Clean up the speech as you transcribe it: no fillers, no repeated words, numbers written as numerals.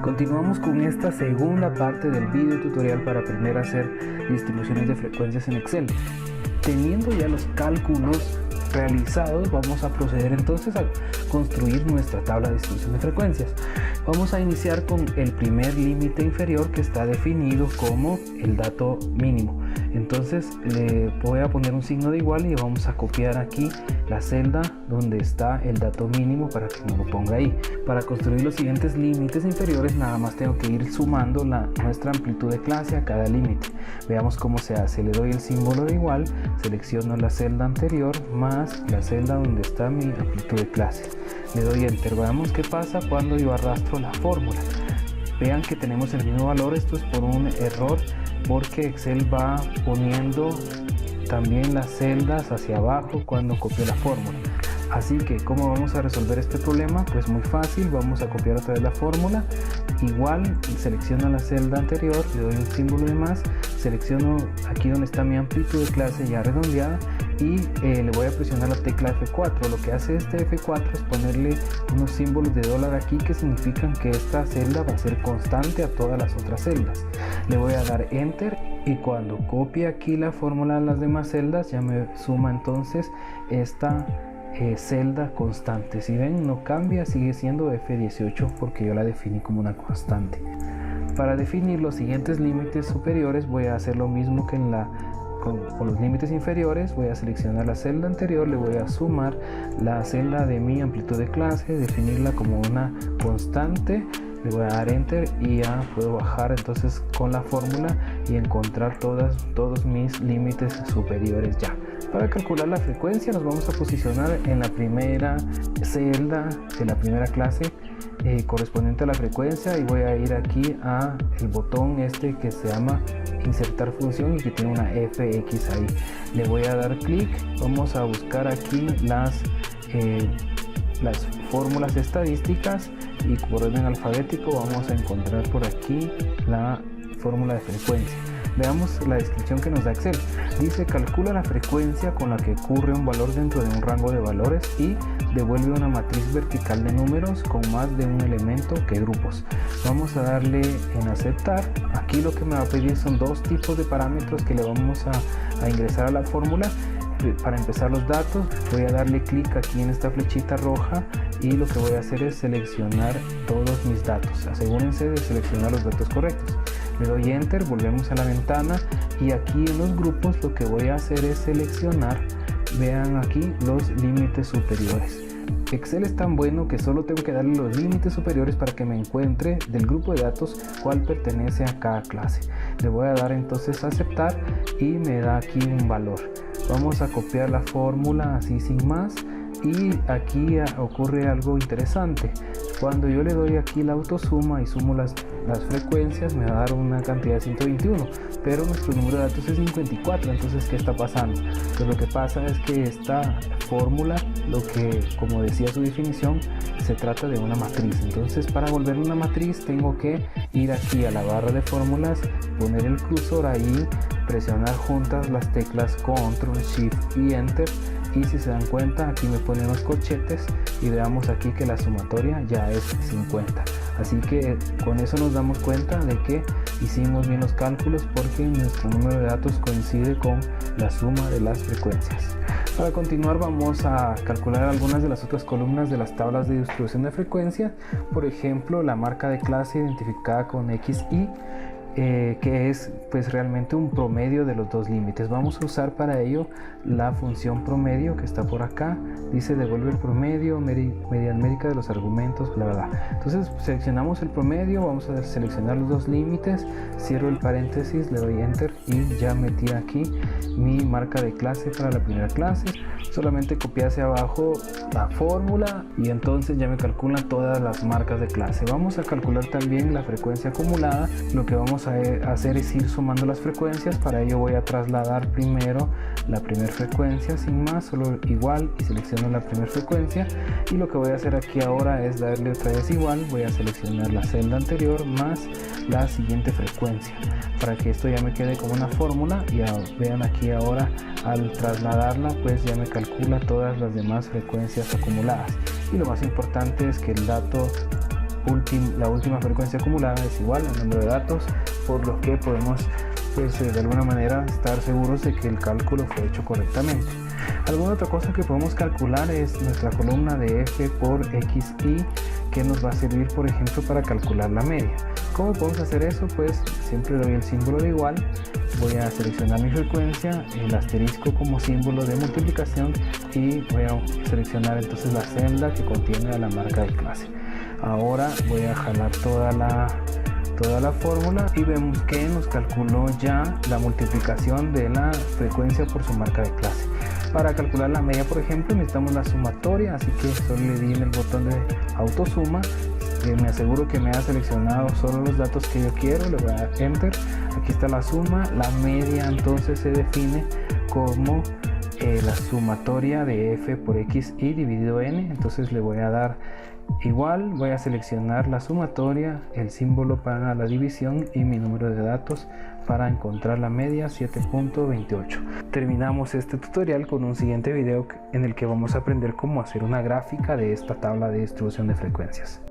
Continuamos con esta segunda parte del video tutorial para aprender a hacer distribuciones de frecuencias en Excel. Teniendo ya los cálculos realizados, vamos a proceder entonces a construir nuestra tabla de distribución de frecuencias. Vamos a iniciar con el primer límite inferior, que está definido como el dato mínimo. Entonces le voy a poner un signo de igual y vamos a copiar aquí la celda donde está el dato mínimo para que me lo ponga ahí. Para construir los siguientes límites inferiores, nada más tengo que ir sumando nuestra amplitud de clase a cada límite. Veamos cómo se hace. Le doy el símbolo de igual, selecciono la celda anterior más la celda donde está mi amplitud de clase. Le doy enter. Veamos qué pasa cuando yo arrastro la fórmula. Vean que tenemos el mismo valor. Esto es por un error, porque Excel va poniendo también las celdas hacia abajo cuando copio la fórmula. Así que, ¿cómo vamos a resolver este problema? Pues muy fácil, vamos a copiar otra vez la fórmula. Igual, selecciono la celda anterior, le doy un símbolo de más, selecciono aquí donde está mi amplitud de clase ya redondeada y le voy a presionar la tecla F4. Lo que hace este F4 es ponerle unos símbolos de dólar aquí que significan que esta celda va a ser constante a todas las otras celdas. Le voy a dar enter y cuando copie aquí la fórmula de las demás celdas ya me suma entonces esta celda constante. Si ven, no cambia, sigue siendo F18 porque yo la definí como una constante. Para definir los siguientes límites superiores voy a hacer lo mismo que con los límites inferiores. Voy a seleccionar la celda anterior, le voy a sumar la celda de mi amplitud de clase, definirla como una constante, le voy a dar enter y ya puedo bajar entonces con la fórmula y encontrar todos mis límites superiores ya. Para calcular la frecuencia nos vamos a posicionar en la primera celda de la primera clase correspondiente a la frecuencia y voy a ir aquí a el botón este que se llama insertar función y que tiene una FX ahí. Le voy a dar clic, vamos a buscar aquí las fórmulas estadísticas y por orden alfabético vamos a encontrar por aquí la fórmula de frecuencia. Veamos la descripción que nos da Excel. Dice: calcula la frecuencia con la que ocurre un valor dentro de un rango de valores y devuelve una matriz vertical de números con más de un elemento que grupos. Vamos a darle en aceptar. Aquí lo que me va a pedir son dos tipos de parámetros que le vamos a ingresar a la fórmula. Para empezar los datos, voy a darle clic aquí en esta flechita roja y lo que voy a hacer es seleccionar todos mis datos. Asegúrense de seleccionar los datos correctos. Le doy enter, volvemos a la ventana y aquí en los grupos lo que voy a hacer es seleccionar, vean aquí, los límites superiores. Excel es tan bueno que solo tengo que darle los límites superiores para que me encuentre del grupo de datos cuál pertenece a cada clase. Le voy a dar entonces a aceptar y me da aquí un valor. Vamos a copiar la fórmula así sin más y aquí ocurre algo interesante. Cuando yo le doy aquí la autosuma y sumo las frecuencias me va a dar una cantidad de 121, pero nuestro número de datos es 54. Entonces, ¿qué está pasando? Pues lo que pasa es que esta fórmula, como decía su definición, se trata de una matriz. Entonces, para volver una matriz tengo que ir aquí a la barra de fórmulas, poner el cursor ahí, presionar juntas las teclas Ctrl, Shift y Enter. Y si se dan cuenta, aquí me ponen los corchetes y veamos aquí que la sumatoria ya es 50. Así que con eso nos damos cuenta de que hicimos bien los cálculos porque nuestro número de datos coincide con la suma de las frecuencias. Para continuar vamos a calcular algunas de las otras columnas de las tablas de distribución de frecuencia. Por ejemplo, la marca de clase identificada con XY. Que es pues realmente un promedio de los dos límites. Vamos a usar para ello la función promedio que está por acá. Dice devuelve el promedio, media numérica de los argumentos, bla bla bla. Entonces seleccionamos el promedio, vamos a seleccionar los dos límites, cierro el paréntesis, le doy enter y ya metí aquí mi marca de clase para la primera clase. Solamente copié hacia abajo la fórmula y entonces ya me calculan todas las marcas de clase. Vamos a calcular también la frecuencia acumulada. Lo que vamos vamos a hacer es ir sumando las frecuencias. Para ello voy a trasladar primero la primera frecuencia sin más, solo igual, y selecciono la primera frecuencia, y lo que voy a hacer aquí ahora es darle otra vez igual. Voy a seleccionar la celda anterior más la siguiente frecuencia para que esto ya me quede como una fórmula. Y vean aquí ahora, al trasladarla pues ya me calcula todas las demás frecuencias acumuladas, y lo más importante es que el dato la última frecuencia acumulada es igual al número de datos, por lo que podemos pues de alguna manera estar seguros de que el cálculo fue hecho correctamente. Alguna otra cosa que podemos calcular es nuestra columna de f por xy, que nos va a servir por ejemplo para calcular la media. ¿Cómo podemos hacer eso? Pues siempre doy el símbolo de igual, voy a seleccionar mi frecuencia, el asterisco como símbolo de multiplicación, y voy a seleccionar entonces la celda que contiene a la marca de clase. Ahora voy a jalar toda la fórmula y vemos que nos calculó ya la multiplicación de la frecuencia por su marca de clase. Para calcular la media, por ejemplo, necesitamos la sumatoria, así que solo le di en el botón de autosuma. Me aseguro que me ha seleccionado solo los datos que yo quiero, le voy a dar enter. Aquí está la suma. La media entonces se define como la sumatoria de f por xy dividido n. Entonces le voy a dar igual, voy a seleccionar la sumatoria, el símbolo para la división y mi número de datos para encontrar la media, 7.28. Terminamos este tutorial con un siguiente video en el que vamos a aprender cómo hacer una gráfica de esta tabla de distribución de frecuencias.